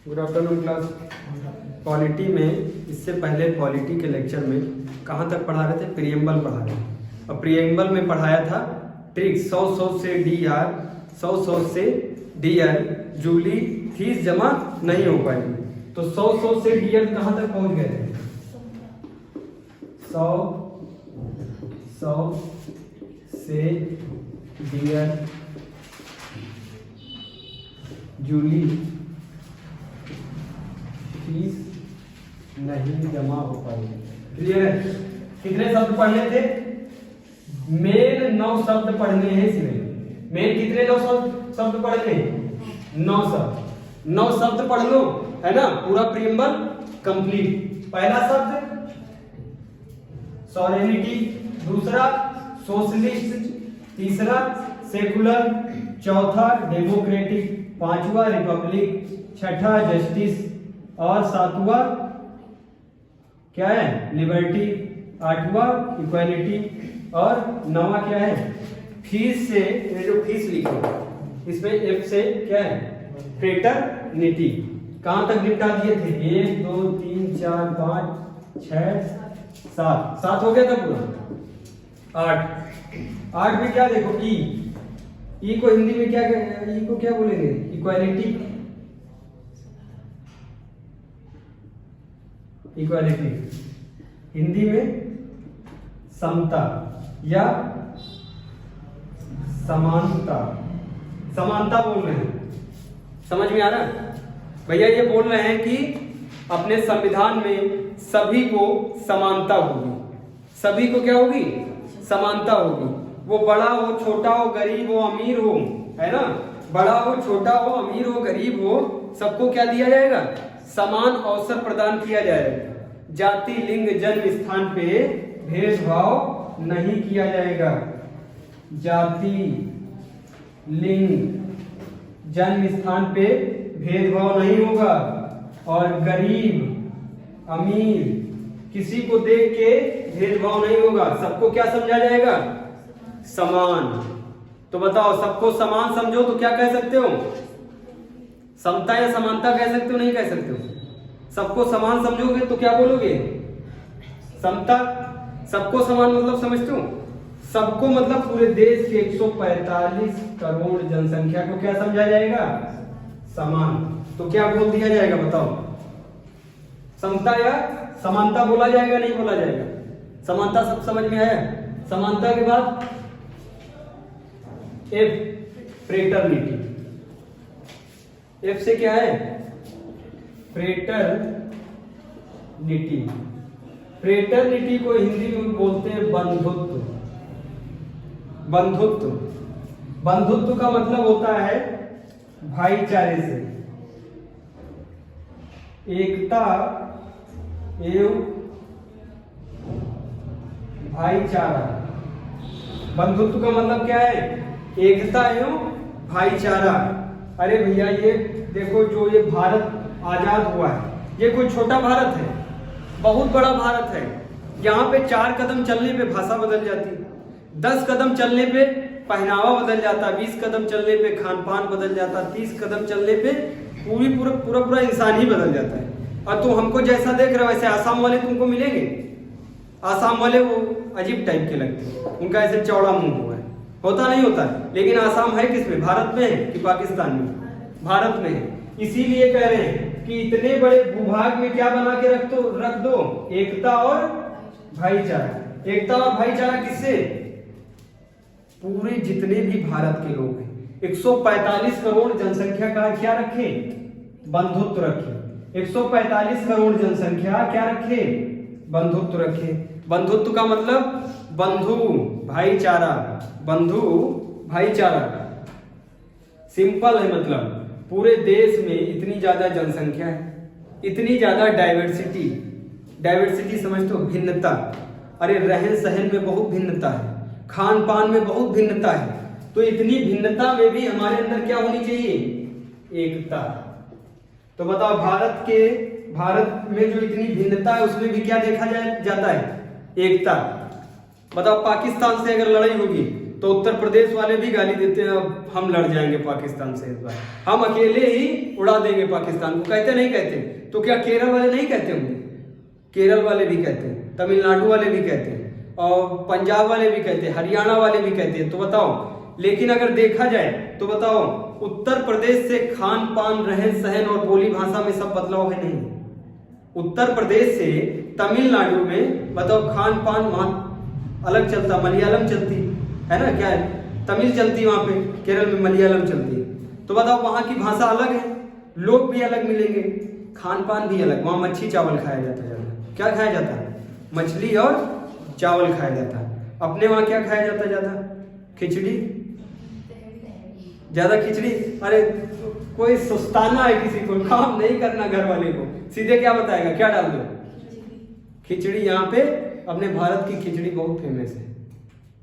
Good afternoon class. Polity में इससे पहले पॉलिटी के लेक्चर में कहाँ तक पढ़ा रहे थे? प्रीएम्बल पढ़ा रहे थे। और प्रीएम्बल में पढ़ाया था ट्रिक 100 से डीआर, 100 से डीआर, जूली फीस जमा नहीं हो पाएगी। तो 100 से डीआर कहाँ तक पहुंच गए थे? 100 से डीआर जूली फीस नहीं जमा हो पाएगी। क्लियर है? कितने शब्द पढ़ने थे? मेन 9 शब्द पढ़ने हैं इसमें। मेन कितने 9 शब्द पढ़ने हैं? 9 शब्द। 9 शब्द पढ़ लो, है ना? पूरा प्रीएम्बल कंप्लीट। पहला शब्द सॉवरेनिटी, दूसरा सोशलिस्ट, तीसरा सेकुलर, चौथा डेमोक्रेटिक, पांचवा रिपब्लिक, छठा जस्टिस और सातवां क्या है? लिबर्टी, आठवां इक्वालिटी और नौवां क्या है? फीस से, ये जो फीस लिखो इसमें एफ से क्या है? फ्रेटरनिटी। कहां तक निपटा दिए थे? 1 2 3 4 5 6 7 7 हो गया था पूरा। 8 में क्या देखो? ई को हिंदी में क्या, ई को क्या बोलेंगे? इक्वालिटी। इक्वालिटी हिंदी में समता या समानता। समानता बोल रहे हैं। समझ में आ रहा है भैया? ये बोल रहे हैं कि अपने संविधान में सभी को समानता होगी। सभी को क्या होगी? समानता होगी। वो बड़ा हो, छोटा हो, गरीब हो, अमीर हो, है ना? बड़ा हो, छोटा हो, अमीर हो, गरीब हो, सबको क्या दिया जाएगा? समान अवसर प्रदान किया जाएगा। जाति, लिंग, जन्म स्थान पे भेदभाव नहीं किया जाएगा। जाति, लिंग, जन्म स्थान पे भेदभाव नहीं होगा। और गरीब, अमीर, किसी को देख के भेदभाव नहीं होगा। सबको क्या समझा जाएगा? समान। तो बताओ, सबको समान समझो तो क्या कह सकते हो? समता या समानता कह सकते हो? नहीं कह सकते हो? सबको समान समझोगे तो क्या बोलोगे? समता। सबको समान मतलब समझते हो? सबको मतलब पूरे देश के 145 करोड़ जनसंख्या को क्या समझा जाएगा? समान। तो क्या बोल दिया जाएगा? बताओ, समता या समानता बोला जाएगा? नहीं बोला जाएगा? समानता सब समझ में आया? समानता के बाद एफ, फ्रेटरनिटी। एफ से क्या है? फ्रेटरनिटी। फ्रेटरनिटी को हिंदी में बोलते हैं बंधुत्व। बंधुत्व। बंधुत्व का मतलब होता है भाईचारे से, एकता एवं भाईचारा। बंधुत्व का मतलब क्या है? एकता एवं भाईचारा। अरे भैया, ये देखो, जो ये भारत आजाद हुआ है, ये कोई छोटा भारत है? बहुत बड़ा भारत है। यहाँ पे 4 कदम चलने पे भाषा बदल जाती है, 10 कदम चलने पे पहनावा बदल जाता, 20 कदम चलने पे खान पान बदल जाता, 30 कदम चलने पे पूरा इंसान ही बदल जाता है। और तुम हमको जैसा देख रहे हो वैसे आसाम वाले तुमको मिलेंगे? आसाम वाले वो अजीब टाइप के लगते हैं, उनका ऐसे चौड़ा मुंह हुआ है, होता नहीं होता। लेकिन आसाम है किसमें? भारत में है कि पाकिस्तान में? भारत में है। इसीलिए कह रहे हैं कि इतने बड़े भूभाग में क्या बना के रख दो? एकता और भाईचारा। एकता और भाईचारा किससे? पूरे जितने भी भारत के लोग हैं, 145 करोड़ जनसंख्या का क्या रखे? बंधुत्व रखे। 145 करोड़ जनसंख्या क्या रखे? बंधुत्व रखे। बंधुत्व का मतलब बंधु, भाईचारा। बंधु, भाईचारा सिंपल है। मतलब पूरे देश में इतनी ज्यादा जनसंख्या है, इतनी ज्यादा डाइवर्सिटी। डाइवर्सिटी समझते हो? भिन्नता। अरे रहन सहन में बहुत भिन्नता है, खान पान में बहुत भिन्नता है। तो इतनी भिन्नता में भी हमारे अंदर क्या होनी चाहिए? एकता। तो बताओ, भारत में जो इतनी भिन्नता है उसमें भी क्या देखा जाता है? एकता। बताओ, पाकिस्तान से अगर लड़ाई होगी तो उत्तर प्रदेश वाले भी गाली देते हैं, अब हम लड़ जाएंगे पाकिस्तान से इस बार, हम अकेले ही उड़ा देंगे पाकिस्तान को। कहते नहीं कहते? तो क्या केरल वाले नहीं कहते होंगे? केरल वाले भी कहते हैं, तमिलनाडु वाले भी कहते हैं, और पंजाब वाले भी कहते हैं, हरियाणा वाले भी कहते हैं। तो बताओ, लेकिन अगर देखा जाए तो बताओ, उत्तर प्रदेश से खान पान, रहन सहन और बोली भाषा में सब बदलाव है नहीं? उत्तर प्रदेश से तमिलनाडु में बताओ खान पान वहां अलग चलता, मलयालम चलती है ना, क्या है, तमिल चलती वहां पे, केरल में मलयालम चलती है। तो बताओ वहां की भाषा अलग है, लोग भी अलग मिलेंगे, खान पान भी अलग। वहां मच्छी चावल खाया जाता है, क्या खाया जाता है? मछली और चावल खाया जाता है। अपने वहां क्या खाया जाता है ज्यादा? खिचड़ी, ज्यादा खिचड़ी। अरे कोई सुस्ताना है किसी को, काम नहीं करना घर वाले को, सीधे क्या बताएगा, क्या डाल दो? खिचड़ी। यहाँ पे अपने भारत की खिचड़ी बहुत फेमस है।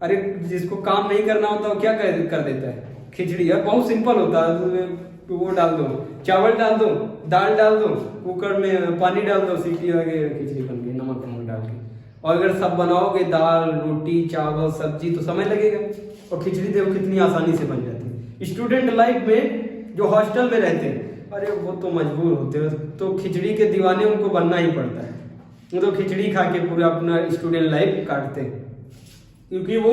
अरे जिसको काम नहीं करना होता वो क्या कर देता है? खिचड़ी। यार बहुत सिंपल होता है, वो डाल दो, चावल डाल दो, दाल डाल दो, कुकर में पानी डाल दो, सीटी लगे, खिचड़ी बन गई, नमक नमक डाल के। और अगर सब बनाओगे, दाल रोटी चावल सब्जी, तो समय लगेगा। और खिचड़ी देखो कितनी आसानी से बन जाती है। स्टूडेंट लाइफ में जो हॉस्टल में रहते हैं, अरे वो तो मजबूर होते हैं, तो खिचड़ी के दीवाने उनको बनना ही पड़ता है। वो तो खिचड़ी खा के पूरा अपना स्टूडेंट लाइफ काटते हैं, क्योंकि वो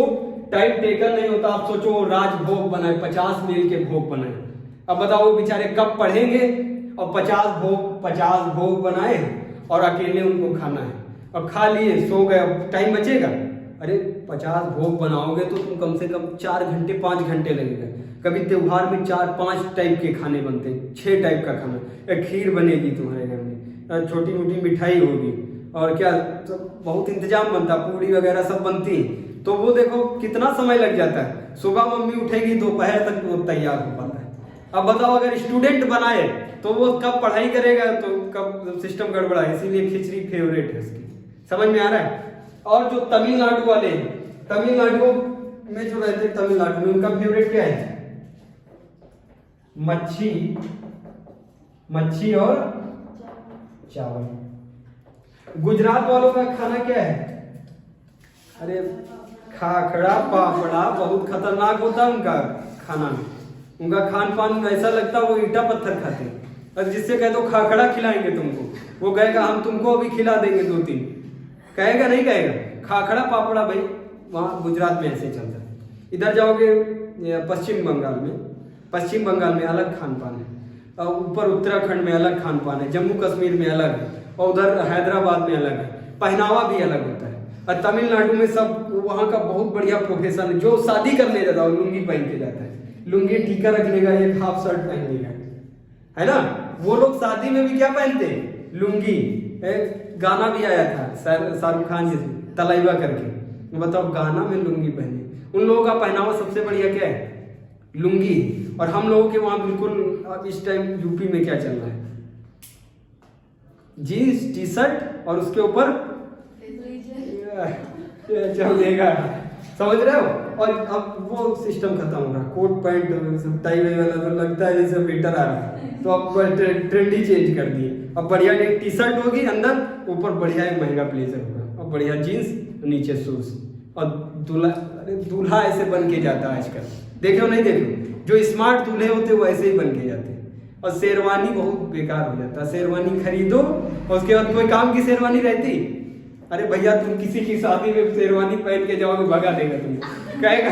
टाइम टेकन नहीं होता। आप सोचो वो राजभोग बनाए, 50 मील के भोग बनाए। अब बताओ वो बेचारे कब पढ़ेंगे, और 50 भोग बनाए और अकेले उनको खाना है। अब खा लिए, सो गए, अब टाइम बचेगा? अरे 50 भोग बनाओगे तो तुम कम से कम 4 घंटे 5 घंटे लगेगा। कभी त्योहार में 4-5 टाइप के खाने बनते, 6 टाइप का खाना, एक खीर बनेगी तुम्हारे घर में, छोटी मोटी मिठाई होगी, और क्या तो बहुत इंतजाम बनता, पूरी वगैरह सब बनती। तो वो देखो कितना समय लग जाता है। सुबह मम्मी उठेगी, दोपहर तक वो तैयार हो पाता है। अब बताओ अगर स्टूडेंट बनाए तो वो कब पढ़ाई करेगा, तो कब सिस्टम गड़बड़ा है। इसीलिए खिचड़ी फेवरेट है उसकी। समझ में आ रहा है? और जो तमिलनाडु वाले, तमिलनाडु में जो रहते हैं, तमिलनाडु में उनका फेवरेट क्या है? मच्छी और चावल। गुजरात वालों का खाना क्या है? अरे खाखड़ा पापड़ा, बहुत खतरनाक होता है उनका खाना। उनका खान पान ऐसा लगता है वो ईटा पत्थर खाते हैं। और जिससे कह दो खाखड़ा खिलाएंगे तुमको, वो कहेगा हम तुमको अभी खिला देंगे 2-3। कहेगा नहीं कहेगा? खाखड़ा पापड़ा भाई वहाँ गुजरात में ऐसे चलता है। इधर जाओगे पश्चिम बंगाल में अलग खान पान है, और ऊपर उत्तराखंड में अलग खान पान है, जम्मू कश्मीर में अलग है, और उधर हैदराबाद में अलग है। पहनावा भी अलग होता है। और तमिलनाडु में सब वहाँ का बहुत बढ़िया प्रोफेशन है। जो शादी करने जाता है लुंगी पहन के जाता है, लुंगी टीका रख लेगा, एक हाफ शर्ट पहन लेगा, है ना। वो लोग शादी में भी क्या पहनते हैं? लुंगी। एक गाना भी आया था शाहरुख खान जी, तलैया करके। बताओ गाना में लुंगी पहने। उन लोगों का पहनावा सबसे बढ़िया क्या है? लुंगी। और हम लोगों के वहां बिल्कुल, अब इस टाइम यूपी में क्या चल रहा है? जीन्स टी शर्ट और उसके ऊपर चलेगा, समझ रहे हो। और अब वो सिस्टम खत्म हो रहा है, कोट पैंट टाई वाला तो लगता है जैसे बेटर आ रहा है। तो अब ट्रेंड ही चेंज कर दिए। अब बढ़िया एक टी शर्ट होगी, अंदर ऊपर बढ़िया एक महंगा ब्लेजर होगा, और बढ़िया जीन्स, नीचे शूज। और दूल्हा ऐसे बन के जाता है आजकल, देखो नहीं देखो, जो स्मार्ट दूल्हे होते वो ऐसे ही बन के जाते हैं। और शेरवानी बहुत बेकार हो जाता है। शेरवानी खरीदो और उसके बाद कोई काम की शेरवानी रहती? अरे भैया तुम किसी की शादी में शेरवानी पहन के जाओगे, भगा देगा तुमको, कहेगा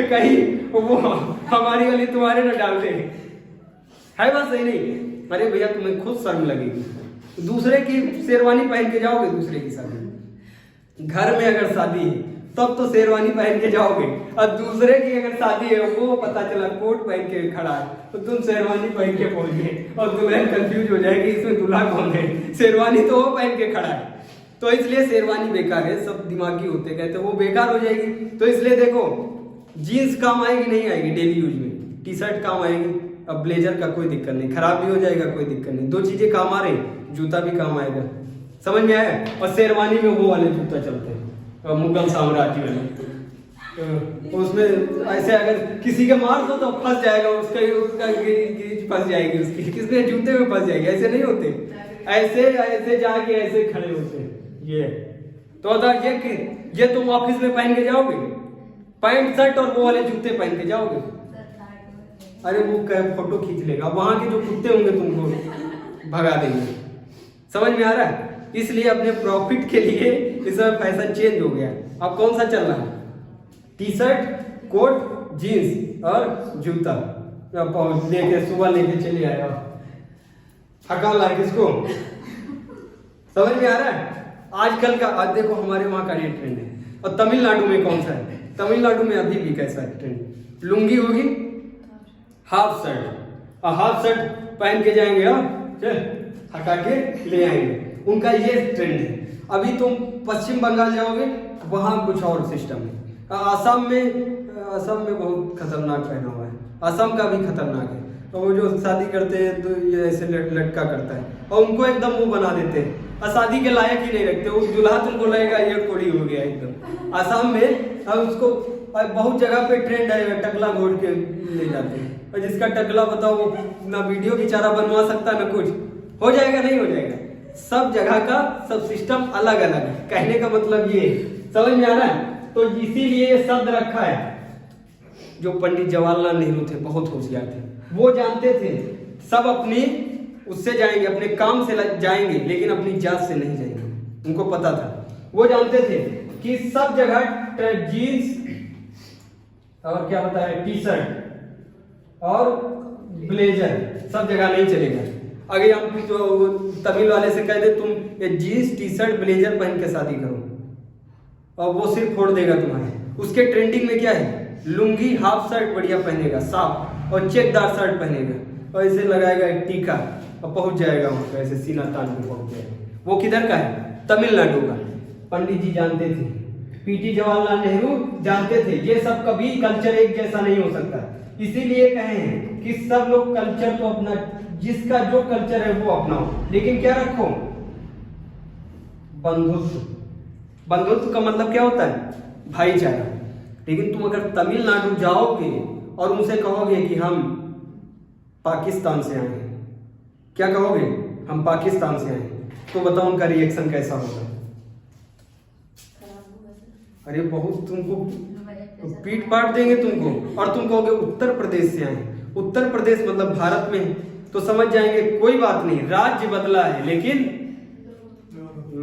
कहीं वो हमारी वाली तुम्हारे ना डाल देंगे, है बात सही नहीं? अरे भैया तुम्हें खुद शर्म लगेगी। दूसरे की शेरवानी पहन के जाओगे दूसरे की शादी, घर में अगर शादी है तब तो शेरवानी पहन के जाओगे, और दूसरे की अगर शादी है वो पता चला कोट पहन के खड़ा है, तो तुम शेरवानी पहन के पहुंच गए, और दुल्हन कंफ्यूज हो जाएगी इसमें दूल्हा कौन है। शेरवानी तो वो पहन के खड़ा है। तो इसलिए शेरवानी बेकार है। सब दिमागी होते कहते वो बेकार हो जाएगी। तो इसलिए देखो, जीन्स काम आएगी नहीं आएगी डेली यूज में, टी शर्ट काम आएगी। अब ब्लेजर का कोई दिक्कत नहीं, खराब भी हो जाएगा कोई दिक्कत नहीं। 2 चीजें काम आ रही, जूता भी काम आएगा। समझ में आया? और शेरवानी में वो वाले जूता चलते हैं मुगल साम्राज्य में, तो उसमें ऐसे अगर किसी के मार दो तो फंस जाएगा, उसका गिरीज फंस जाएगी, उसकी किसने जूते में फंस जाएगी। ऐसे नहीं होते, ऐसे जाके ऐसे खड़े होते हैं। ये तो ये तुम ऑफिस में पहन के जाओगे पैंट शर्ट और वो वाले जूते पहन के जाओगे? अरे वो फोटो खींच लेगा, वहां के जो कुत्ते होंगे तुमको भगा देंगे। समझ में आ रहा है? इसलिए अपने प्रॉफिट के लिए इस समय फैशन चेंज हो गया। अब कौन सा चल रहा है? टी शर्ट, कोट, जीन्स और जूता लेके सुबह लेके चले आया। हका ला किसको? समझ में आ रहा है? आजकल का आज देखो हमारे वहां का ये ट्रेंड है। और तमिलनाडु में कौन सा है? तमिलनाडु में अभी भी कैसा है ट्रेंड? लुंगी होगी, हाफ शर्ट, और हाफ शर्ट पहन के जाएंगे, चल हटा के ले आएंगे। उनका ये ट्रेंड है। अभी तुम पश्चिम बंगाल जाओगे, वहां कुछ और सिस्टम है। असम में बहुत खतरनाक पहना हुआ है। असम का भी खतरनाक है। तो वो जो शादी करते हैं तो ये ऐसे लटका करता है और उनको एकदम वो बना देते हैं और शादी के लायक ही नहीं रखते। वो दूल्हा तुमको लगेगा ये कोड़ी हो गया एकदम। असम में अब उसको बहुत जगह पे ट्रेंड है, टकला घोट के ले जाते हैं। और जिसका टकला बताओ वो ना वीडियो बेचारा बनवा सकता ना कुछ। हो जाएगा नहीं हो जाएगा? सब जगह का सब सिस्टम अलग अलग है। कहने का मतलब ये, समझ में आ रहा है? तो इसीलिए ये शब्द रखा है। जो पंडित जवाहरलाल नेहरू थे बहुत होशियार थे। वो जानते थे सब अपनी उससे जाएंगे, अपने काम से जाएंगे, लेकिन अपनी जात से नहीं जाएंगे। उनको पता था, वो जानते थे कि सब जगह जीन्स और क्या बताया, टी शर्ट और ब्लेजर सब जगह नहीं चलेगा। अगर हम तो तमिल वाले से कह दे तुम ये जीन्स टी शर्ट ब्लेजर पहन के शादी करो और वो सिर्फ फोड़ देगा तुम्हारे। उसके ट्रेंडिंग में क्या है? लुंगी हाफ शर्ट बढ़िया पहनेगा साफ और चेकदार शर्ट पहनेगा और इसे लगाएगा एक टीका और पहुंच जाएगा वहां पे, ऐसे सीना तान के पहुंच जाएगा। वो किधर का है? तमिलनाडु का। पंडित जी जानते थे, पीटी जवाहरलाल नेहरू जानते थे ये सब कभी कल्चर एक जैसा नहीं हो सकता। इसीलिए कहे हैं कि सब लोग कल्चर को अपना, जिसका जो कल्चर है वो अपनाओ, लेकिन क्या रखो? बंधुत्व। बंधुत्व का मतलब क्या होता है? भाईचारा। लेकिन तुम अगर तमिलनाडु जाओगे और उनसे कहोगे कि हम पाकिस्तान से आए हैं, क्या कहोगे? हम पाकिस्तान से आए हैं, तो बताओ उनका रिएक्शन कैसा होगा? अरे बहुत तुमको पीट पाट देंगे तुमको। और तुम कहोगे उत्तर प्रदेश से आए। उत्तर प्रदेश मतलब भारत में, तो समझ जाएंगे कोई बात नहीं, राज्य बदला है लेकिन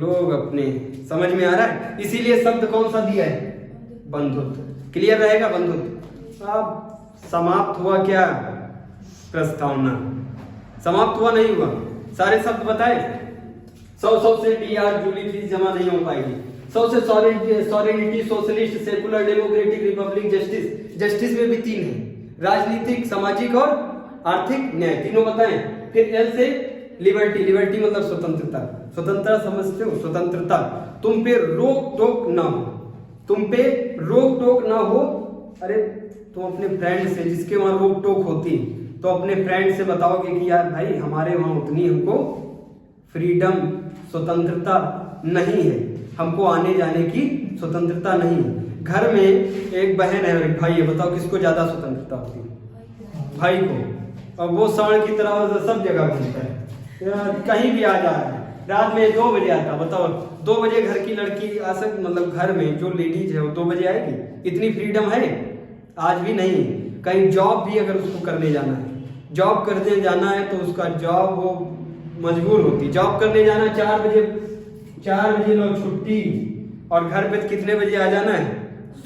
लोग अपने। समझ में आ रहा है? इसीलिए शब्द कौन सा दिया है? बंधुत्व। क्लियर रहेगा? बंधुत्व। अब समाप्त हुआ क्या? प्रस्तावना। समाप्त हुआ नहीं हुआ? सारे शब्द बताए। 100 से डीआर जूली फीस जमा नहीं हो पाएगी। 100 से sovereignty, socialist, secular, democratic, Republic, justice. Justice में भी 3 है, राजनीतिक, सामाजिक और आर्थिक न्याय, तीनों बताएं। फिर एल से लिबर्टी। लिबर्टी मतलब स्वतंत्रता। स्वतंत्रता समझते हो? स्वतंत्रता। तुम पे रोक टोक ना हो, तुम पे रोक टोक ना हो। अरे तुम अपने फ्रेंड से, जिसके वहां रोक टोक होती, तो अपने फ्रेंड से बताओगे कि यार भाई हमारे वहां उतनी हमको फ्रीडम, स्वतंत्रता नहीं है, हमको आने जाने की स्वतंत्रता नहीं है। घर में एक बहन है एक भाई है, बताओ किसको ज्यादा स्वतंत्रता होती है? भाई को। और वो सांड की तरह सब जगह घूमता है, कहीं भी आ जा रहा है। रात में 2 बजे आता, बताओ 2 बजे घर की लड़की आ सकती, मतलब घर में जो लेडीज है वो 2 बजे आएगी? इतनी फ्रीडम है? आज भी नहीं। कहीं जॉब भी अगर उसको करने जाना है, जॉब करने जाना है तो उसका जॉब वो मजबूर होती। जॉब करने जाना 4 बजे लो छुट्टी, और घर पे कितने बजे आ जाना है?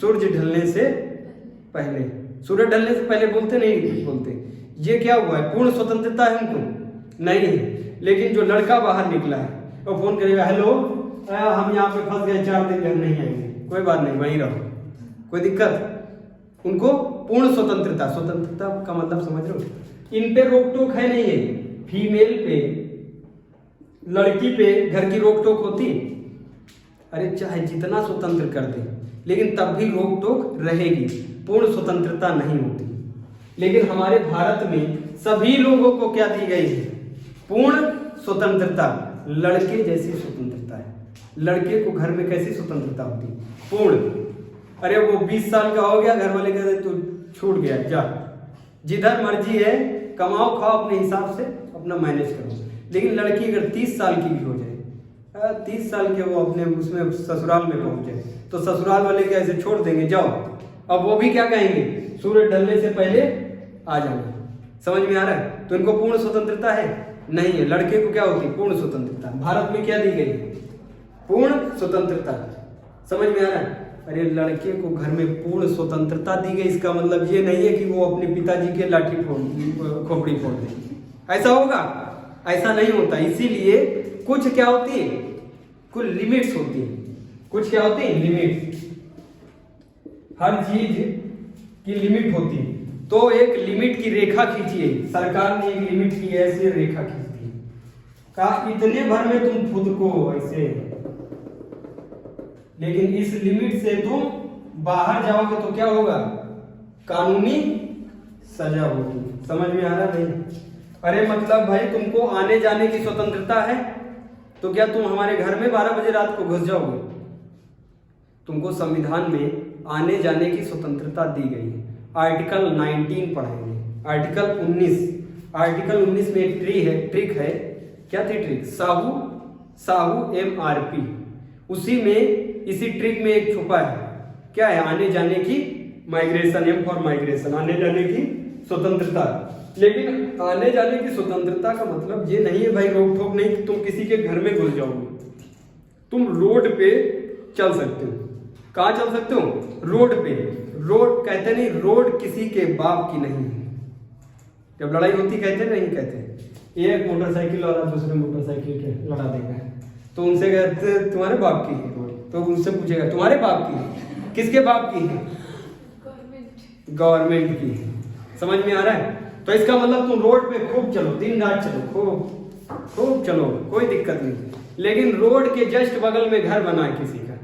सूरज ढलने से पहले। सूरज ढलने से पहले बोलते नहीं बोलते। ये क्या हुआ है? पूर्ण स्वतंत्रता है उनको? नहीं है। लेकिन जो लड़का बाहर निकला है वो फोन करेगा, हेलो हम यहाँ पे फंस गए, 4 दिन घर नहीं आएंगे। कोई बात नहीं, वहीं रहो, कोई दिक्कत? उनको पूर्ण स्वतंत्रता। स्वतंत्रता का मतलब समझ रहे हो? इन पे रोक टोक है नहीं है। फीमेल पे, लड़की पे घर की रोक टोक होती? अरे चाहे जितना स्वतंत्र कर दे लेकिन तब भी रोक टोक रहेगी, पूर्ण स्वतंत्रता नहीं होती। लेकिन हमारे भारत में सभी लोगों को क्या दी गई है? पूर्ण स्वतंत्रता। लड़के जैसी स्वतंत्रता है। लड़के को घर में कैसी स्वतंत्रता होती? पूर्ण। अरे वो 20 साल का हो गया, घर वाले कहते तू छूट गया, जा जिधर मर्जी है कमाओ खाओ, अपने हिसाब से अपना मैनेज करो। लेकिन लड़की अगर 30 साल की भी हो जाए, 30 साल के वो अपने उसमें ससुराल में पहुंच जाए, तो ससुराल वाले क्या ऐसे छोड़ देंगे? जाओ अब वो भी क्या कहेंगे, सूरज ढलने से पहले आ जाना। समझ में आ रहा है? तो इनको पूर्ण स्वतंत्रता है नहीं है। लड़के को क्या होती है? पूर्ण स्वतंत्रता। भारत में क्या दी गई? पूर्ण स्वतंत्रता। समझ में आ रहा है? अरे लड़के को घर में पूर्ण स्वतंत्रता दी गई, इसका मतलब ये नहीं है कि वो अपने पिताजी के लाठी खोपड़ी फोड़ दे। ऐसा होगा? ऐसा नहीं होता। इसीलिए कुछ क्या होती है, कुछ लिमिट्स होती है। कुछ क्या होती है? लिमिट। हर चीज की लिमिट होती है। तो एक लिमिट की रेखा खींचिए। सरकार ने एक लिमिट की ऐसे रेखा खींच दी, कहा इतने भर में तुम खुद को ऐसे, लेकिन इस लिमिट से तुम बाहर जाओगे तो क्या होगा? कानूनी सजा होगी। समझ में आ रहा नहीं? अरे मतलब भाई तुमको आने जाने की स्वतंत्रता है, तो क्या तुम हमारे घर में 12 बजे रात को घुस जाओगे? तुमको संविधान में आने जाने की स्वतंत्रता दी गई है। आर्टिकल 19 पढ़ेंगे। आर्टिकल 19 में एक ट्रिक है। क्या थी ट्रिक? साहू MRP। उसी में, इसी ट्रिक में एक छुपा है। क्या है? आने जाने की माइग्रेशन, M फॉर माइग्रेशन, आने जाने की स्वतंत्रता। लेकिन आने जाने की स्वतंत्रता का मतलब ये नहीं है भाई रोक ठोक नहीं कि तुम किसी के घर में घुस जाओगे। तुम रोड पे चल सकते हो। कहाँ चल सकते हो? रोड पे। रोड कहते नहीं, रोड किसी के बाप की नहीं है। जब लड़ाई होती कहते नहीं कहते, एक मोटरसाइकिल वाला दूसरे मोटरसाइकिल के लड़ा देगा, तो उनसे कहते तुम्हारे बाप की है रोड, तो उनसे पूछेगा तुम्हारे बाप की है? किसके बाप की है? गवर्नमेंट की है। समझ में आ रहा है? तो इसका मतलब तुम रोड पे खूब चलो, दिन रात चलो, खूब चलो, कोई दिक्कत नहीं। लेकिन रोड के जस्ट बगल में घर बना है किसी का,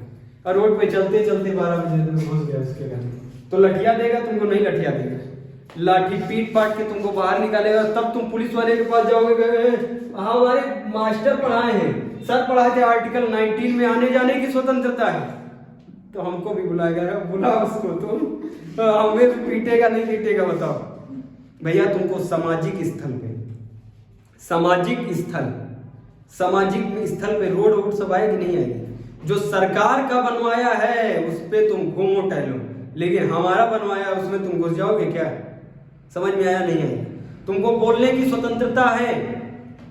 और रोड पे चलते चलते 12 बजे घुस गया उसके घर में, तो लठिया देगा तुमको? नहीं लठिया देगा। लाठी पीट पाट के तुमको बाहर निकालेगा। तब तुम पुलिस वाले के पास जाओगे, हाँ हमारे मास्टर पढ़ाए हैं, सर पढ़ाए थे, आर्टिकल 19 में आने जाने की स्वतंत्रता है। तो हमको भी बुलाएगा, बुला उसको, तुम हमें भी पीटेगा नहीं पीटेगा? बताओ भैया। तुमको सामाजिक स्थल पे, सामाजिक स्थल पे रोड सब आएगी नहीं आएगी? जो सरकार का बनवाया है उस पे तुम घूमो टहलो, लेकिन हमारा बनवाया उसमें तुम घुस जाओगे क्या? समझ में आया नहीं आया? तुमको बोलने की स्वतंत्रता है,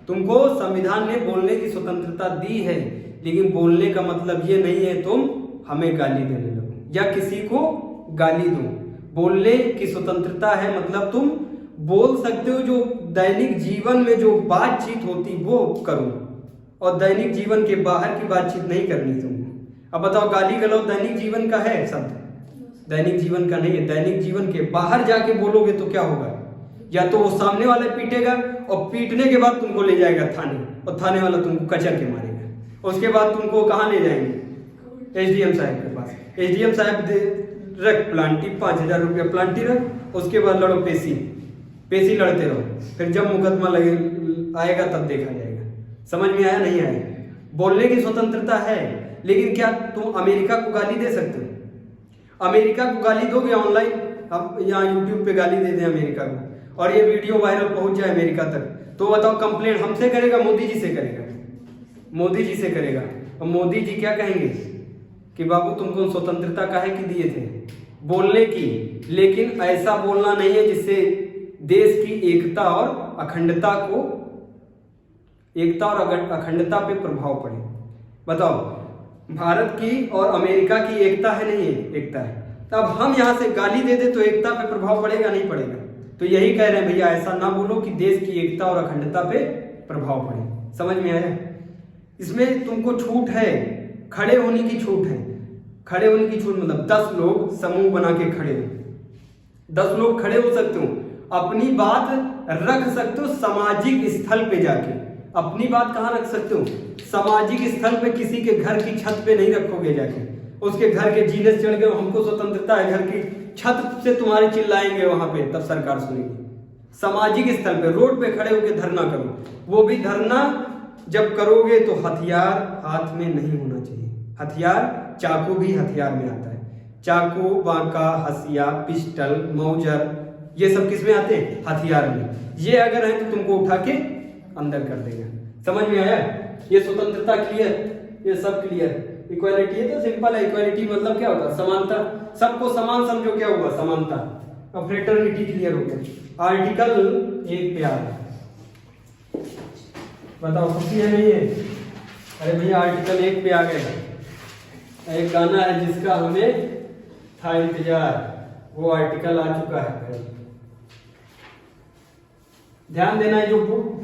तुमको संविधान ने बोलने की स्वतंत्रता दी है, लेकिन बोलने का मतलब ये नहीं है तुम हमें गाली देने लगो या किसी को गाली दो। बोलने की स्वतंत्रता है मतलब तुम बोल सकते हो, जो दैनिक जीवन में जो बातचीत होती वो करो, और दैनिक जीवन के बाहर की बातचीत नहीं करनी तुमको। अब बताओ, गाली गलौज दैनिक जीवन का है शब्द? दैनिक जीवन का नहीं है। दैनिक जीवन के बाहर जाके बोलोगे तो क्या होगा? या तो वो सामने वाले पीटेगा, और पीटने के बाद तुमको ले जाएगा थाने, और थाने वाला तुमको कचर के मारेगा। उसके बाद तुमको कहाँ ले जाएंगे? SDM साहब के पास। SDM साहब रख प्लांटी, 5000 रुपया प्लांटी रख, उसके बाद लड़ो पेशी लड़ते रहो, फिर जब मुकदमा लगे आएगा तब देखा जाएगा। समझ में आया नहीं आया? बोलने की स्वतंत्रता है, लेकिन क्या तुम अमेरिका को गाली दे सकते हो? अमेरिका को गाली दोगे ऑनलाइन? अब यहाँ यूट्यूब पे गाली दे दें अमेरिका को, और ये वीडियो वायरल पहुंच जाए अमेरिका तक, तो बताओ कंप्लेंट हमसे करेगा? मोदी जी से करेगा? मोदी जी से करेगा। और मोदी जी क्या कहेंगे कि बाबू तुमको स्वतंत्रता काहे की दिए थे? बोलने की। लेकिन ऐसा बोलना नहीं है जिससे देश की एकता और अखंडता पे प्रभाव पड़े। बताओ, भारत की और अमेरिका की एकता है नहीं है? एकता है। तब हम यहां से गाली दे दे तो एकता पे प्रभाव पड़ेगा नहीं पड़ेगा? तो यही कह रहे हैं भैया, ऐसा ना बोलो कि देश की एकता और अखंडता पे प्रभाव पड़े। समझ में आया? इसमें तुमको छूट है, खड़े होने की छूट है। खड़े होने की छूट मतलब 10 लोग समूह बना के खड़े हो, 10 लोग खड़े हो सकते हो, अपनी बात रख सकते हो सामाजिक स्थल पे जाके। अपनी बात कहाँ रख सकते हो? सामाजिक स्थल पे। किसी के घर की छत पे नहीं रखोगे जाके, उसके घर के जीने से चढ़ गए, हमको स्वतंत्रता है, घर की छत से तुम्हारे चिल्लाएंगे वहां पे, तब सरकार सुनेगी। सामाजिक स्थल पे रोड पे खड़े होकर धरना करो। वो भी धरना जब करोगे तो हथियार हाथ में नहीं होना चाहिए। हथियार, चाकू भी हथियार में आता है। चाकू, बांका, हसिया, पिस्टल, मौजर, ये सब किस में आते हैं? हथियार में। ये अगर है तो तुमको उठा के अंदर कर देगा। समझ में आया? ये स्वतंत्रता क्लियर, ये सब क्लियर। इक्वालिटी है तो सिंपल है। इक्वालिटी मतलब क्या होता है? समानता। सबको समान समझो, क्या हुआ? समानता। अब फ्रेटर्निटी क्लियर हो गया। आर्टिकल 1 पे आ गया, बताओ खुशी है नहीं है? अरे भैया आर्टिकल 1 पे आ गए। एक गाना है जिसका हमें था इंतजार, वो आर्टिकल आ चुका है। ध्यान देना है, जो बुक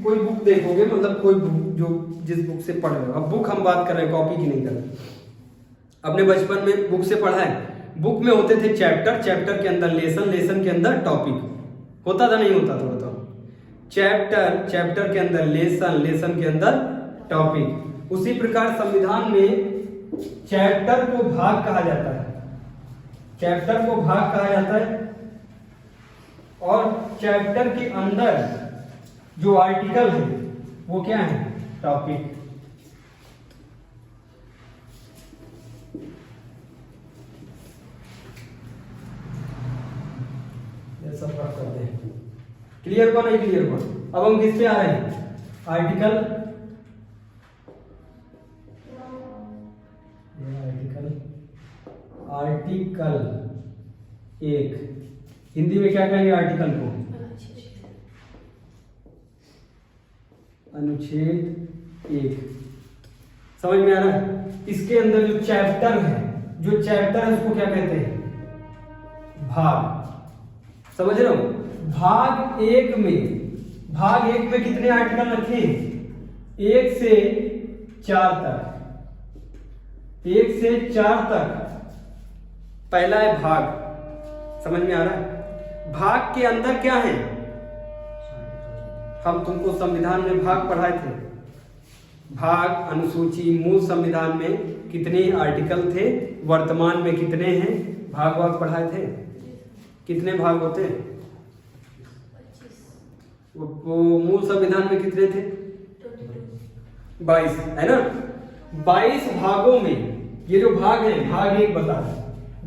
कोई बुक देखोगे, मतलब कोई बुक जो जिस बुक से पढ़ रहे हो, अब बुक हम बात कर रहे हैं, कॉपी की नहीं कर रहे। अपने बचपन में बुक से पढ़ा है, बुक में होते थे चैप्टर, चैप्टर के अंदर लेसन, लेसन के अंदर टॉपिक होता था, नहीं होता था? बताओ। चैप्टर, चैप्टर के अंदर लेसन, लेसन के अंदर टॉपिक। उसी प्रकार संविधान में चैप्टर को भाग कहा जाता है, चैप्टर को भाग कहा जाता है, और चैप्टर के अंदर जो आर्टिकल है वो क्या है? टॉपिक। ये सब रख करते हैं। क्लियर हुआ नहीं? क्लियर हुआ। अब हम किस पे आ रहे हैं? Article, article 1। हिंदी में क्या कहेंगे आर्टिकल को? अनुच्छेद 1। समझ में आ रहा है? इसके अंदर जो चैप्टर है, जो चैप्टर है उसको क्या कहते हैं? भाग। समझ रहे हो? भाग 1 में कितने आर्टिकल रखे? 1 से 4 तक। 1 से 4 तक पहला है भाग। समझ में आ रहा है? भाग के अंदर क्या है? हम तुमको संविधान में भाग पढ़ाए थे। भाग, अनुसूची, मूल संविधान में कितने आर्टिकल थे, वर्तमान में कितने हैं, भाग पढ़ाए थे। कितने भाग होते? वो मूल संविधान में कितने थे? 22 है ना? 22 भागों में ये जो भाग है, भाग 1 बता रहा है।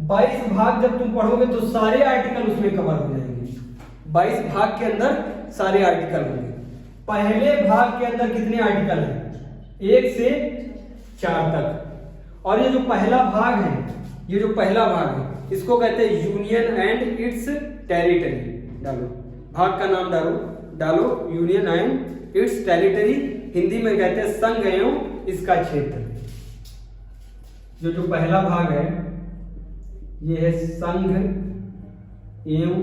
22 भाग जब तुम पढ़ोगे तो सारे आर्टिकल उसमें कवर हो जाएंगे। 22 भाग के अंदर सारे आर्टिकल होंगे। पहले भाग के अंदर कितने आर्टिकल हैं? 1 से 4 तक। और ये जो पहला भाग है, ये जो पहला भाग है, इसको कहते हैं यूनियन एंड इट्स टेरिटरी। डालो, भाग का नाम डालो union and it's territory. Hindi में कहते हैं संघ एवं इसका क्षेत्र। जो पहला भाग है ये है संघ एवं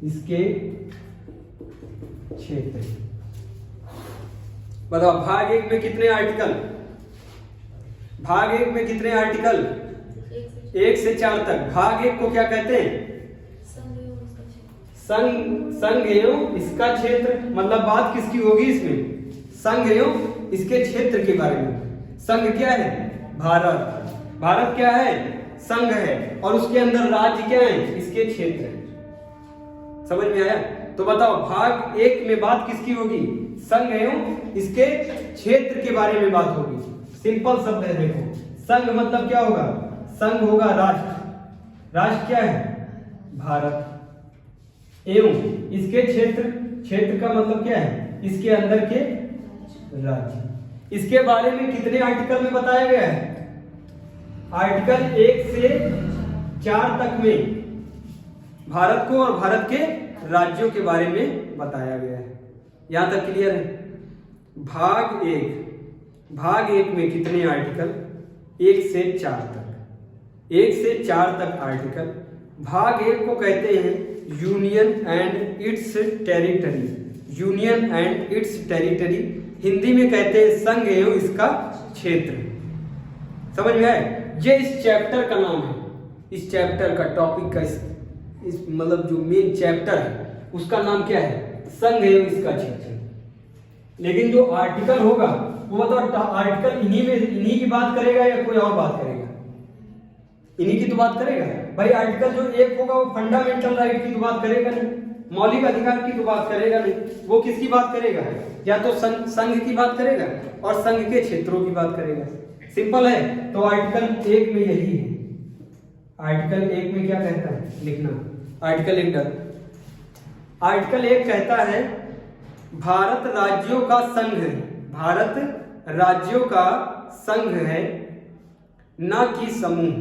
इसके क्षेत्र। बताओ भाग 1 में कितने आर्टिकल? भाग 1 में कितने आर्टिकल? 1 से 4 तक। भाग 1 को क्या कहते हैं? संघ एवं इसका क्षेत्र। मतलब बात किसकी होगी इसमें? संघ एवं इसके क्षेत्र के बारे में। संघ क्या है? भारत। भारत क्या है? संघ है। और उसके अंदर राज्य क्या है? इसके क्षेत्र। समझ में आया? तो बताओ भाग 1 में बात किसकी होगी? संघ एवं इसके क्षेत्र के बारे में बात होगी। सिंपल शब्द है, देखो। संघ मतलब क्या होगा? संघ होगा राष्ट्र। राष्ट्र क्या है? भारत। एवं इसके क्षेत्र, क्षेत्र का मतलब क्या है? इसके अंदर के राज्य। इसके बारे में कितने आर्टिकल में बताया गया है? आर्टिकल 1 से 4 तक में भारत को और भारत के राज्यों के बारे में बताया गया है। यहां तक क्लियर है? भाग 1 में कितने आर्टिकल? 1 से 4 तक। 1 से 4 तक आर्टिकल। भाग 1 को कहते हैं union and it's territory. Union and it's territory. Hindi में कहते हैं संघ एवं इसका क्षेत्र। समझ में आए? ये इस चैप्टर का नाम है। इस चैप्टर का टॉपिक का इस मतलब जो मेन चैप्टर है उसका नाम क्या है? संघ एवं इसका क्षेत्र। लेकिन जो आर्टिकल होगा वो बताओ, आर्टिकल इन्हीं की बात करेगा या कोई और बात करेगा? इन्हीं की तो बात करेगा भाई। आर्टिकल जो 1 होगा वो फंडामेंटल राइट की तो बात करेगा नहीं, मौलिक अधिकार की तो बात करेगा नहीं। वो किसकी बात करेगा? या तो संघ की बात करेगा और संघ के क्षेत्रों की बात करेगा। सिंपल है। तो आर्टिकल 1 में यही है। आर्टिकल 1 में क्या कहता है? लिखना आर्टिकल 1। आर्टिकल 1 कहता है भारत राज्यों का संघ है। भारत राज्यों का संघ है, ना कि समूह।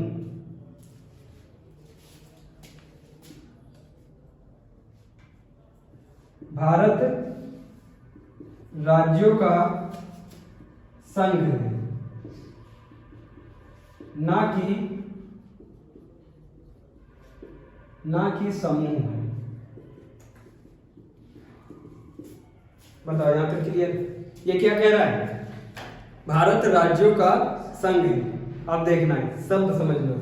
भारत राज्यों का संघ है, ना कि समूह है। बताओ यहां तक क्लियर? ये क्या कह रहा है? भारत राज्यों का संघ है। अब देखना है, शब्द समझना।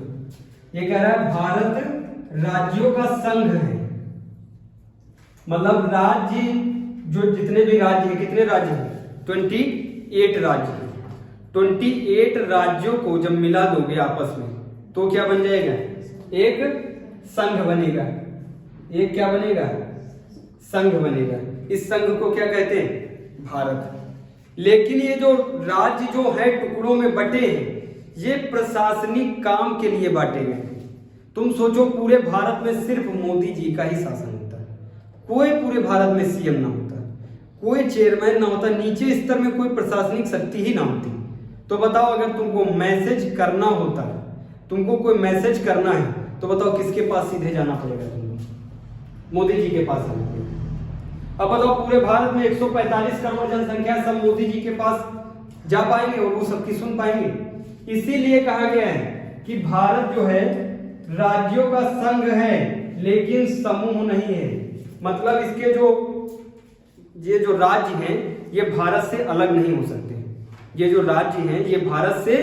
ये कह रहा है भारत राज्यों का संघ है, मतलब राज्य, जो जितने भी राज्य हैं, कितने राज्य हैं? 28 राज्य हैं। 28 राज्यों को जब मिला दोगे आपस में तो क्या बन जाएगा? एक संघ बनेगा। एक क्या बनेगा? संघ बनेगा। इस संघ को क्या कहते हैं? भारत। लेकिन ये जो राज्य जो है टुकड़ों में बटे हैं, ये प्रशासनिक काम के लिए बांटे गए हैं। तुम सोचो, पूरे भारत में सिर्फ मोदी जी का ही शासन होता है, कोई पूरे भारत में सीएम ना होता, कोई चेयरमैन ना होता, नीचे स्तर में कोई प्रशासनिक शक्ति ही ना होती। तो बताओ, अगर तुमको मैसेज करना होता, तुमको कोई मैसेज करना है, तो बताओ किसके पास सीधे जाना पड़ेगा? तुमको मोदी जी के पास जाना पड़ेगा। अब बताओ, पूरे भारत में 145 करोड़ जनसंख्या, सब मोदी जी के पास जा पाएंगे और वो सबकी सुन पाएंगे? इसीलिए कहा गया है कि भारत जो है राज्यों का संघ है, लेकिन समूह नहीं है। मतलब इसके ये जो राज्य हैं, ये भारत से अलग नहीं हो सकते। ये जो राज्य हैं, ये भारत से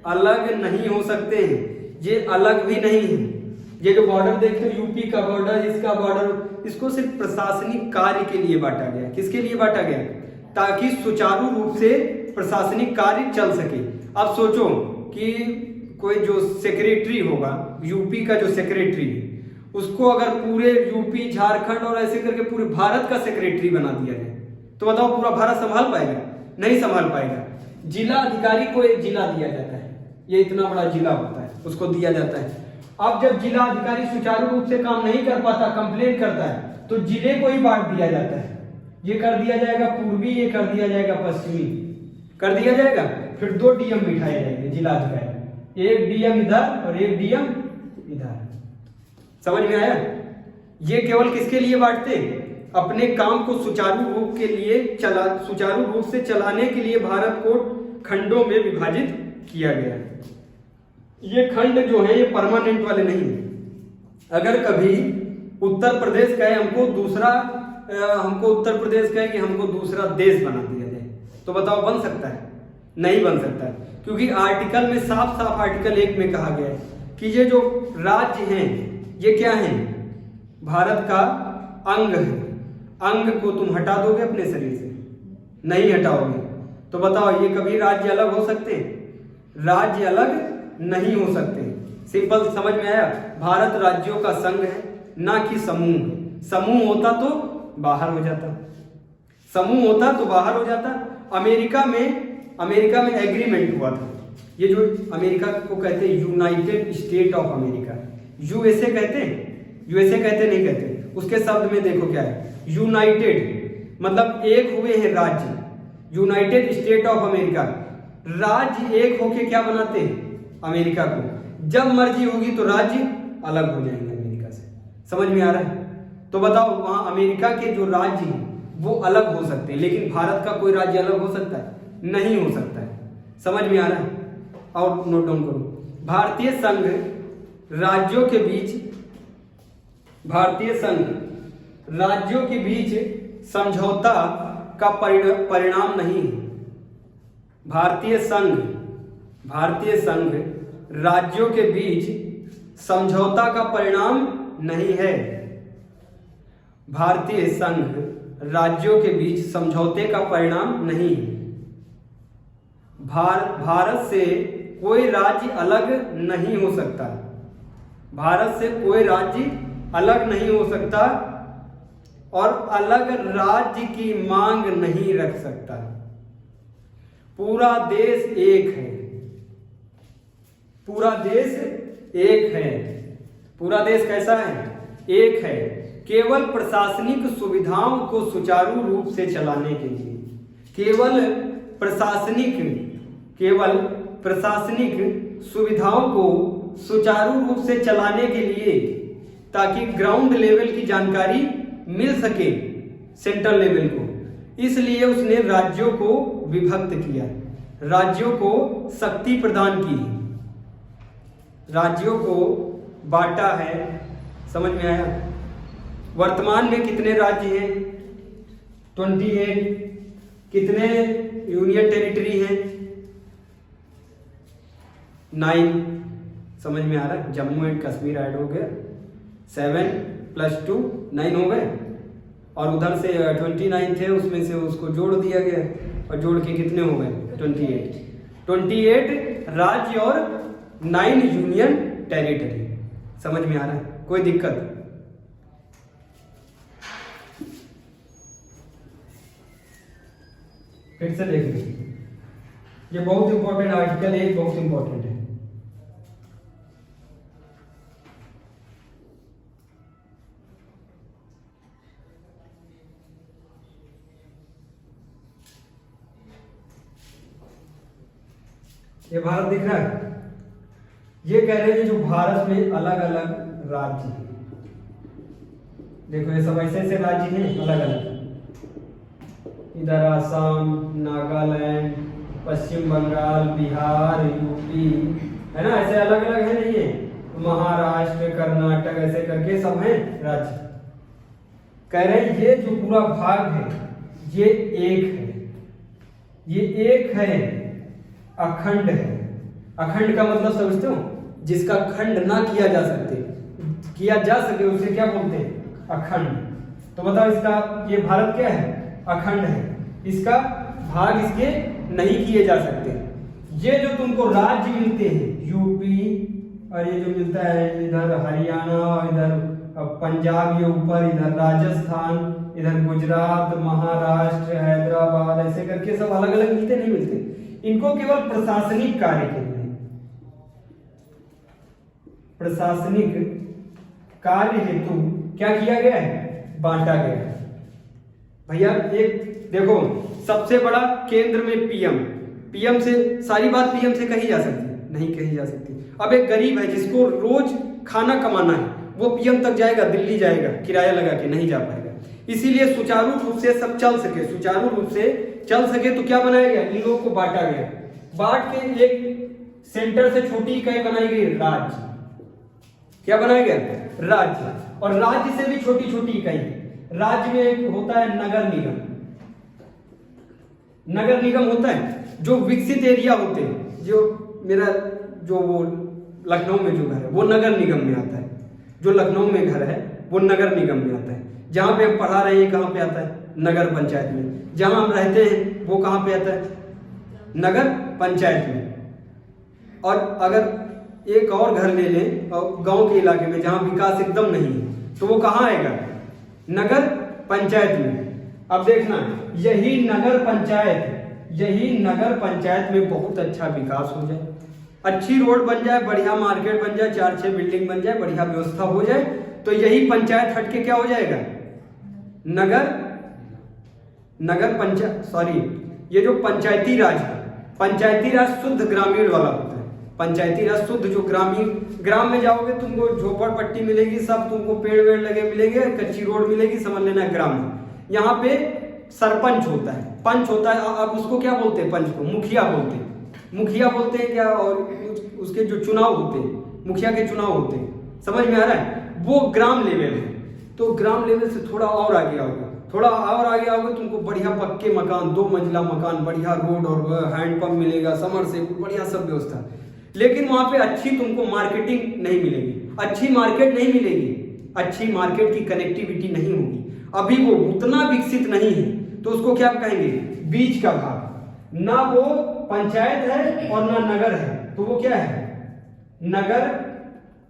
अलग नहीं हो सकते हैं, ये अलग भी नहीं है। ये जो बॉर्डर देखते हो, यूपी का बॉर्डर, इसका बॉर्डर, इसको सिर्फ प्रशासनिक कार्य के लिए बांटा गया। किसके लिए बांटा गया? ताकि सुचारू रूप से प्रशासनिक कार्य चल सके। अब सोचो कि कोई जो सेक्रेटरी होगा, यूपी का जो सेक्रेटरी, उसको अगर पूरे यूपी, झारखंड और ऐसे करके पूरे भारत का सेक्रेटरी बना दिया जाए, तो बताओ पूरा भारत संभाल पाएगा? नहीं संभाल पाएगा। जिला अधिकारी को एक जिला दिया जाता है, ये इतना बड़ा जिला होता है, उसको दिया जाता है। अब जब जिला अधिकारी सुचारू रूप से काम नहीं कर पाता, कंप्लेन करता है, तो जिले को ही बांट दिया जाता है। ये कर दिया जाएगा पूर्वी, ये कर दिया जाएगा पश्चिमी, कर दिया जाएगा। फिर 2 डीएम बिठाए जाएंगे जिला अधिकारी, एक डीएम इधर और एक डीएम इधर। समझ में आया? ये केवल किसके लिए बांटते? अपने काम को सुचारू रूप से चलाने के लिए भारत को खंडों में विभाजित किया गया। ये खंड जो है, ये परमानेंट वाले नहीं है। अगर कभी उत्तर प्रदेश कहे हमको उत्तर प्रदेश कहे कि हमको दूसरा देश बना दिया जाए, तो बताओ बन सकता है? नहीं बन सकता है, क्योंकि आर्टिकल में साफ आर्टिकल 1 में कहा गया है कि ये जो राज्य हैं, ये क्या है? भारत का अंग है। अंग को तुम हटा दोगे अपने शरीर से? नहीं हटाओगे। तो बताओ, ये कभी राज्य अलग हो सकते हैं? राज्य अलग नहीं हो सकते। सिंपल समझ में आया? भारत राज्यों का संघ है, ना कि समूह। समूह होता तो बाहर हो जाता, समूह होता तो बाहर हो जाता। अमेरिका में एग्रीमेंट हुआ था। ये जो अमेरिका को कहते हैं United state of America, USA कहते हैं, यूएसए कहते नहीं कहते? उसके शब्द में देखो क्या है, यूनाइटेड, मतलब एक हुए हैं राज्य। यूनाइटेड स्टेट ऑफ अमेरिका, राज्य एक होके क्या बनाते हैं? अमेरिका को। जब मर्जी होगी तो राज्य अलग हो जाएंगे अमेरिका से। समझ में आ रहा है? तो बताओ, वहां अमेरिका के जो राज्य हैं वो अलग हो सकते हैं, लेकिन भारत का कोई राज्य अलग हो सकता है? नहीं हो सकता है। समझ में आ रहा है? और नोट डाउन करो, भारतीय संघ राज्यों के बीच समझौता का परिणाम नहीं है। भारतीय संघ राज्यों के बीच समझौता का परिणाम नहीं है। भारतीय संघ राज्यों के बीच समझौते का परिणाम नहीं है। भारत से कोई राज्य अलग नहीं हो सकता। भारत से कोई राज्य अलग नहीं हो सकता और अलग राज्य की मांग नहीं रख सकता। पूरा देश एक है। पूरा देश एक है। पूरा देश कैसा है? एक है। केवल प्रशासनिक सुविधाओं को सुचारू रूप से चलाने के लिए, केवल प्रशासनिक केवल प्रशासनिक सुविधाओं को सुचारू रूप से चलाने के लिए, ताकि ग्राउंड लेवल की जानकारी मिल सके सेंट्रल लेवल को, इसलिए उसने राज्यों को विभक्त किया, राज्यों को शक्ति प्रदान की, राज्यों को बांटा है। समझ में आया? वर्तमान में कितने राज्य हैं? 28। कितने यूनियन टेरिटरी हैं? 9। समझ में आ रहा है? जम्मू एंड कश्मीर ऐड हो गया, 7 + 2 9 हो गए, और उधर से 29 थे, उसमें से उसको जोड़ दिया गया, और जोड़ के कितने हो गए? 28 राज्य और 9 यूनियन टेरिटरी। समझ में आ रहा है? कोई दिक्कत? फिर से देख लीजिए, ये बहुत इंपॉर्टेंट आर्टिकल है, बहुत इंपॉर्टेंट है। ये भारत दिख रहा है? ये कह रहे हैं जो भारत में अलग अलग राज्य हैं, देखो ये सब ऐसे ऐसे राज्य हैं अलग अलग, इधर आसाम, नागालैंड, पश्चिम बंगाल, बिहार, यूपी, है ना, ऐसे अलग अलग है, नहीं है? महाराष्ट्र, कर्नाटक, ऐसे करके सब हैं राज्य। कह रहे हैं ये जो पूरा भाग है ये एक है, ये एक है, अखंड है। अखंड का मतलब समझते हो? जिसका खंड ना किया जा सके उसे क्या बोलते हैं? अखंड। तो बताओ इसका, ये भारत क्या है? अखंड है, इसका भाग इसके नहीं किए जा सकते। ये जो तुमको राज्य मिलते हैं, यूपी, और ये जो मिलता है इधर हरियाणा, और इधर पंजाब, ये ऊपर इधर राजस्थान, इधर गुजरात, महाराष्ट्र, हैदराबाद, ऐसे करके सब अलग अलग मिलते नहीं मिलते। इनको केवल प्रशासनिक कार्य के लिए, प्रशासनिक कार्य हेतु क्या किया गया है? बांटा गया है। भैया एक देखो, सबसे बड़ा केंद्र में पीएम से सारी बात पीएम से कही जा सकती है? नहीं कही जा सकती। अब एक गरीब है जिसको रोज खाना कमाना है, वो पीएम तक जाएगा? दिल्ली जाएगा किराया लगा के? नहीं जा पाएगा। इसीलिए सुचारू रूप से सब चल सके, सुचारू रूप से चल सके तो क्या बनाया गया? इन लोगों को बांटा गया। बांट के एक सेंटर से छोटी इकाई बनाई गई, राज्य। क्या बनाया गया? राज्य। और राज्य से भी छोटी छोटी इकाई, राज्य में एक होता है नगर निगम। नगर निगम होता है जो विकसित एरिया होते हैं, जो मेरा जो वो लखनऊ में जो घर है वो नगर निगम में आता है, जो लखनऊ में घर है वो नगर निगम में आता है। जहां पे हम पढ़ा रहे हैं कहां पे आता है? नगर पंचायत में। जहां हम रहते हैं वो कहां पे आता है? नगर पंचायत में। और अगर एक और घर ले लें और गांव के इलाके में जहां विकास एकदम नहीं है तो वो कहां आएगा? नगर पंचायत में। अब देखना, यही नगर पंचायत में बहुत अच्छा विकास हो जाए, अच्छी रोड बन जाए, बढ़िया मार्केट बन जाए, 4-6 बिल्डिंग बन जाए, बढ़िया व्यवस्था हो जाए, तो यही पंचायत हटके क्या हो जाएगा? नगर पंचायत, सॉरी, ये जो पंचायती राज है, पंचायती राज शुद्ध ग्रामीण वाला होता है। पंचायती राज शुद्ध जो ग्राम में जाओगे तुमको झोपड़पट्टी मिलेगी, सब तुमको पेड़ वेड़ लगे मिलेंगे, कच्ची रोड मिलेगी, समझ लेना ग्राम में। यहाँ पे सरपंच होता है, पंच होता है, अब उसको क्या बोलते हैं? पंच को मुखिया बोलते हैं क्या? और उसके जो चुनाव होते हैं, मुखिया के चुनाव होते हैं, समझ में आ रहा है? वो ग्राम लेवल है। तो ग्राम लेवल से थोड़ा और आगे आओगे, तुमको बढ़िया पक्के मकान, 2 मंजिला मकान, बढ़िया रोड और हैंडपंप मिलेगा, समर से बढ़िया सब व्यवस्था। लेकिन वहां पे अच्छी तुमको मार्केटिंग नहीं मिलेगी, अच्छी मार्केट नहीं मिलेगी, अच्छी मार्केट की कनेक्टिविटी नहीं होगी। अभी वो उतना विकसित नहीं है, तो उसको क्या कहेंगे? बीच का भाग। ना वो पंचायत है और ना नगर है, तो वो क्या है? नगर।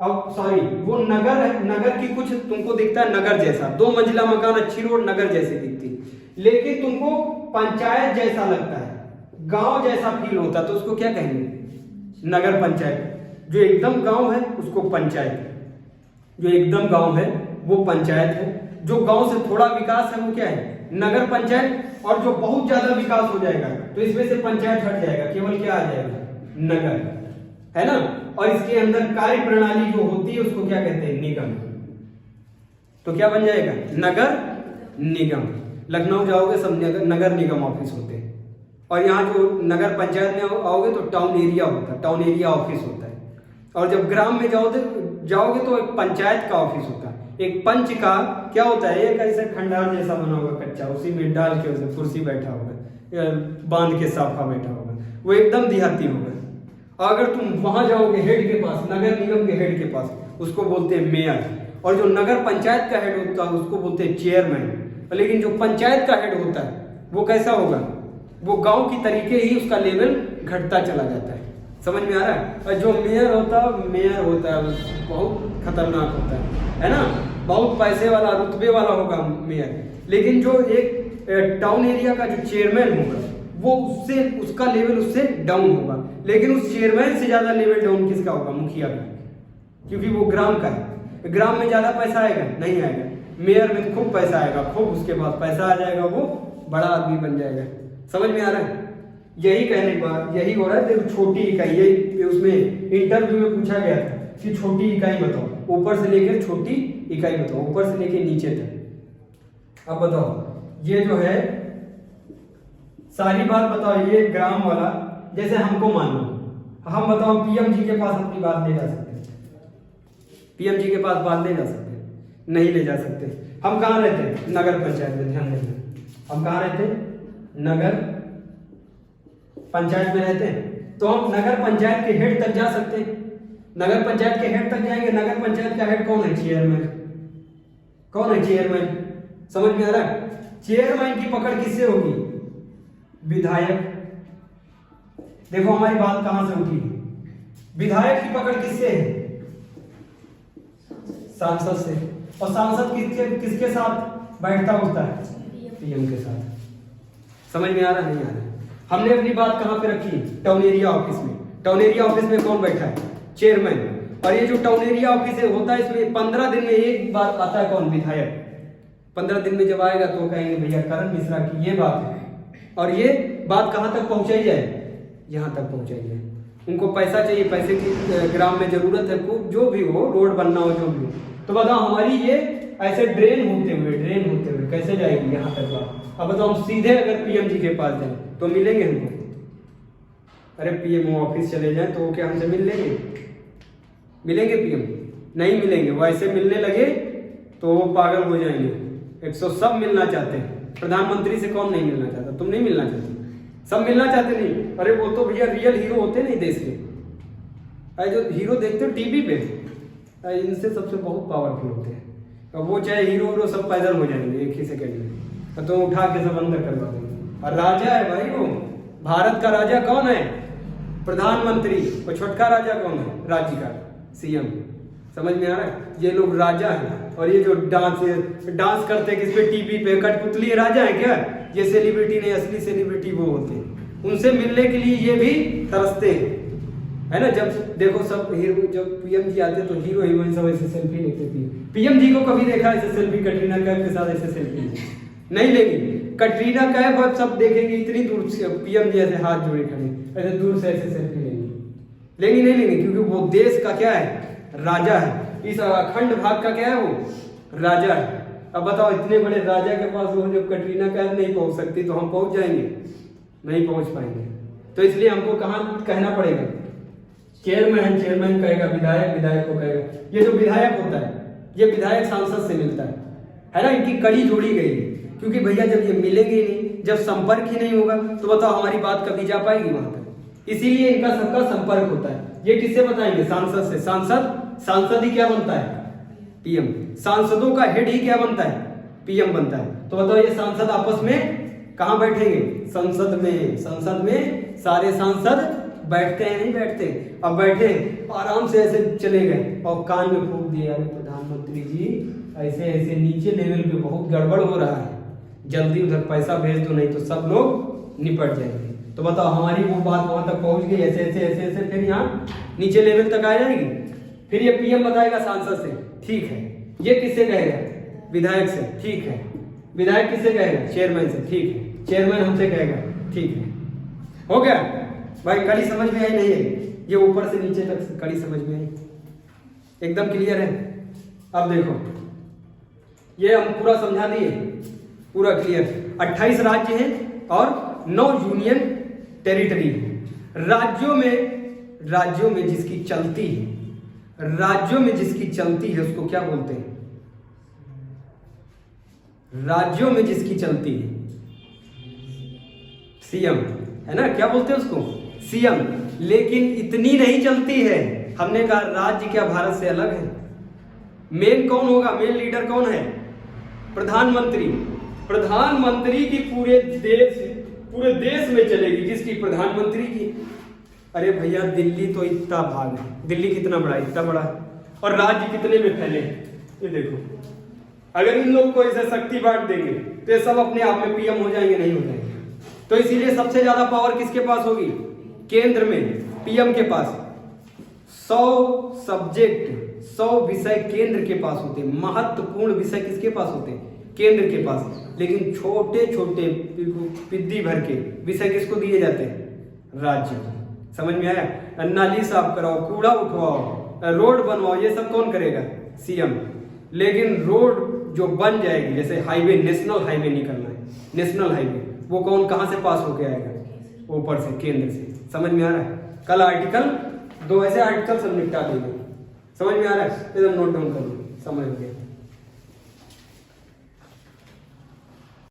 अब सॉरी, वो नगर है, नगर की कुछ तुमको दिखता है नगर जैसा, 2 मंजिला मकान, अच्छी रोड, नगर जैसी दिखती, लेकिन तुमको पंचायत जैसा लगता है, गांव जैसा फील होता है, तो उसको क्या कहेंगे? नगर पंचायत। जो एकदम गांव है उसको पंचायत, जो एकदम गांव है वो पंचायत है, जो गांव से थोड़ा विकास है वो क्या है? नगर पंचायत, और जो बहुत ज्यादा विकास हो जाएगा तो इसमें से पंचायत हट जाएगा, केवल क्या आ जाएगा, नगर, है ना। और इसके अंदर कार्य प्रणाली जो होती है उसको क्या कहते हैं, निगम। तो क्या बन जाएगा, नगर निगम। लखनऊ जाओगे सब नगर निगम ऑफिस होते हैं, और यहाँ जो नगर पंचायत में आओगे तो टाउन एरिया होता है, टाउन एरिया ऑफिस होता है। और जब ग्राम में जाओगे तो एक पंचायत का ऑफिस होता है। एक पंच का क्या होता है, एक ऐसे खंडार जैसा बना होगा कच्चा, उसी में डाल के उसे कुर्सी बैठा होगा, बांध के साफा बैठा होगा, वो एकदम देहाती होगा। अगर तुम वहां जाओगे हेड के पास, नगर निगम के हेड के पास, उसको बोलते हैं मेयर, और जो नगर पंचायत का हेड होता है उसको बोलते हैं चेयरमैन। लेकिन जो पंचायत का हेड होता है वो कैसा होगा, वो गांव की तरीके ही उसका लेवल घटता चला जाता है। समझ में आ रहा है। और जो मेयर होता है बहुत खतरनाक होता है ना, बहुत पैसे वाला, रुतबे वाला होगा मेयर। लेकिन जो एक टाउन एरिया का जो चेयरमैन होगा वो उसका लेवल उससे डाउन होगा। लेकिन उस चेयरमैन से ज्यादा लेवल डाउन किसका होगा, मुखिया का, क्योंकि वो ग्राम का है। ग्राम में ज्यादा पैसा आएगा, नहीं आएगा। मेयर में खूब पैसा आएगा, खूब उसके बाद पैसा आ जाएगा, वो बड़ा आदमी बन जाएगा। समझ में आ रहा है। यही कहने के बाद यही हो रहा है। देखो छोटी इकाई, यही उसमें इंटरव्यू में पूछा गया था कि छोटी इकाई बताओ, ऊपर से लेकर छोटी इकाई बताओ, ऊपर से लेकर नीचे तक। अब बताओ ये जो है सारी बात बताओ, ये ग्राम वाला जैसे हमको मान लो, हम बताओ पीएम जी के पास अपनी बात ले जा सकते हैं, पीएम जी के पास बात ले जा सकते हैं, नहीं ले जा सकते। हम कहाँ रहते हैं, नगर पंचायत में। ध्यान देना, हम कहाँ रहते हैं, नगर पंचायत में रहते हैं। तो हम नगर पंचायत के हेड तक जा सकते हैं। नगर पंचायत के हेड तक जाएंगे। नगर पंचायत का हेड कौन है, चेयरमैन। कौन है, चेयरमैन। समझ में आ रहा है। चेयरमैन की पकड़ किससे होगी, विधायक। देखो हमारी बात कहां से उठी, विधायक की पकड़ किससे है, सांसद से। और सांसद किसके साथ बैठता होता है, पीएम के साथ। समझ में आ रहा, नहीं आ रहा। हमने अपनी बात कहां पे रखी, टाउन एरिया ऑफिस में। टाउन एरिया ऑफिस में कौन बैठा है, चेयरमैन। और ये जो टाउन एरिया ऑफिस होता है इसमें 15 दिन में एक बार आता है कौन, विधायक। 15 दिन में जब आएगा तो कहेंगे भैया करण मिश्रा की ये बात है, और ये बात कहां तक पहुंचाई जाए, यहां तक पहुंचाई जाए। उनको पैसा चाहिए, पैसे की ग्राम में जरूरत है, जो भी हो, रोड बनना हो, जो भी हो। तो बताओ हमारी ये ऐसे ड्रेन होते हुए कैसे जाएगी यहाँ तक बात। अब बताओ हम सीधे अगर पीएम जी के पास जाए तो मिलेंगे हमको, अरे पीएम ऑफिस चले जाए तो क्या हमसे मिलेंगे पीएम, नहीं मिलेंगे। वो ऐसे मिलने लगे तो वो पागल हो जाएंगे। 100 सब मिलना चाहते हैं, प्रधानमंत्री से कौन नहीं मिलना चाहता, तुम नहीं मिलना चाहते, सब मिलना चाहते नहीं। अरे वो तो भैया रियल हीरो होते नहीं देश के, जो हीरो देखते हो टीवी पे, इनसे सबसे बहुत पावरफुल होते हैं। अब वो चाहे हीरो सब पैदल हो जाएंगे एक ही सेकंड में, तो उठा के सब अंदर करवा देंगे। और राजा है भाई, वो भारत का राजा कौन है, प्रधानमंत्री। और छोटका राजा कौन है, राज्य का सीएम। समझ में आ रहा है, ये लोग राजा हैं। और ये जो डांस करते हैं किस पे, टीवी पे, कठपुतली राजा है क्या, ये सेलिब्रिटी नहीं, असली सेलिब्रिटी वो होते हैं। उनसे मिलने के लिए ये भी तरसते हैं, है ना। जब देखो सब हीरो, जब पीएम जी आते तो हीरो हीरोइन सब ऐसे सेल्फी लेते थे। पीएम जी को कभी देखा ऐसे सेल्फी, कटरीना कैफ के साथ ऐसे सेल्फी नहीं लेगी। कटरीना कैफ अब सब देखेंगे इतनी दूर से, पीएम जी ऐसे हाथ जोड़े खड़े, ऐसे दूर से ऐसे सेल्फी लेंगे नहीं लेंगे, क्योंकि वो देश का क्या है, राजा है। इस अखंड भाग का क्या है, वो राजा है। अब बताओ इतने बड़े राजा के पास वो जब कटरीना कैफ नहीं पहुंच सकती तो हम पहुंच जाएंगे, नहीं पहुंच पाएंगे। तो इसलिए हमको कहाँ कहना पड़ेगा, चेयरमैन कहेगा, विधायक को कहेगा। ये जो विधायक होता है ये विधायक सांसद से मिलता है ना। इनकी कड़ी जोड़ी गई है, क्योंकि भैया जब ये मिलेंगे ही नहीं, जब संपर्क ही नहीं होगा तो बताओ हमारी बात कभी जा पाएगी वहां तक। इसीलिए इनका सबका संपर्क होता है। ये किससे बताएंगे, सांसद से। सांसद ही क्या बनता है, पीएम। सांसदों का हेड ही क्या बनता है, पीएम बनता है। तो बताओ ये सांसद आपस में कहां बैठेंगे, संसद में सारे सांसद बैठते हैं, नहीं बैठते। अब बैठे आराम से ऐसे चले गए और कान में फूंक दिया, प्रधानमंत्री जी ऐसे ऐसे नीचे लेवल पे बहुत गड़बड़ हो रहा है, जल्दी उधर पैसा भेज दो, नहीं तो सब लोग निपट जाएंगे। तो बताओ हमारी वो बात वहां तक पहुंच गई, ऐसे ऐसे ऐसे ऐसे, फिर यहाँ नीचे लेवल तक आ जाएगी। फिर ये पीएम बताएगा सांसद से, ठीक है। ये किससे कहेगा, विधायक से, ठीक है। विधायक किससे कहेगा? चेयरमैन से। ठीक है, चेयरमैन हमसे कहेगा। ठीक है, हो गया भाई। कड़ी समझ में आई नहीं है? ये ऊपर से नीचे तक कड़ी समझ में आई? एकदम क्लियर है? अब देखो, ये हम पूरा समझा दिए, पूरा क्लियर। 28 राज्य हैं और 9 यूनियन टेरिटरी है। राज्यों में जिसकी चलती है, राज्यों में जिसकी चलती है उसको क्या बोलते हैं? राज्यों में जिसकी चलती है सीएम, है ना? क्या बोलते हैं उसको? सीएम। लेकिन इतनी नहीं चलती है। हमने कहा राज्य क्या भारत से अलग है? मेन कौन होगा? मेन लीडर कौन है? प्रधानमंत्री। प्रधानमंत्री की पूरे देश में चलेगी जिसकी प्रधानमंत्री की। अरे भैया, दिल्ली तो इतना भाग है। दिल्ली कितना बड़ा है? इतना बड़ा है। और राज्य कितने में फैले? ये देखो, अगर इन लोग को ऐसे शक्ति बांट देंगे तो ये सब अपने आप में पीएम हो जाएंगे? नहीं हो जाएंगे। तो इसीलिए सबसे ज्यादा पावर किसके पास होगी? केंद्र में, पीएम के पास। 100 सब्जेक्ट, 100 विषय केंद्र के पास होते हैं। महत्वपूर्ण विषय किसके पास होते हैं? केंद्र के पास। लेकिन छोटे छोटे पिद्दी भर के विषय किसको दिए जाते हैं? राज्य। समझ में आया? नाली साफ कराओ, कूड़ा उठवाओ, रोड बनवाओ, ये सब कौन करेगा? सीएम। लेकिन रोड जो बन जाएगी, जैसे हाईवे, नेशनल हाईवे निकलना है, नेशनल हाईवे, वो कौन कहां से पास होके आएगा? ऊपर से, केंद्र से। समझ में आ रहा है? कल आर्टिकल 2 ऐसे आर्टिकल सब निपटा देंगे। समझ में आ रहा है? एकदम नोट डाउन कर लो, समझ गए।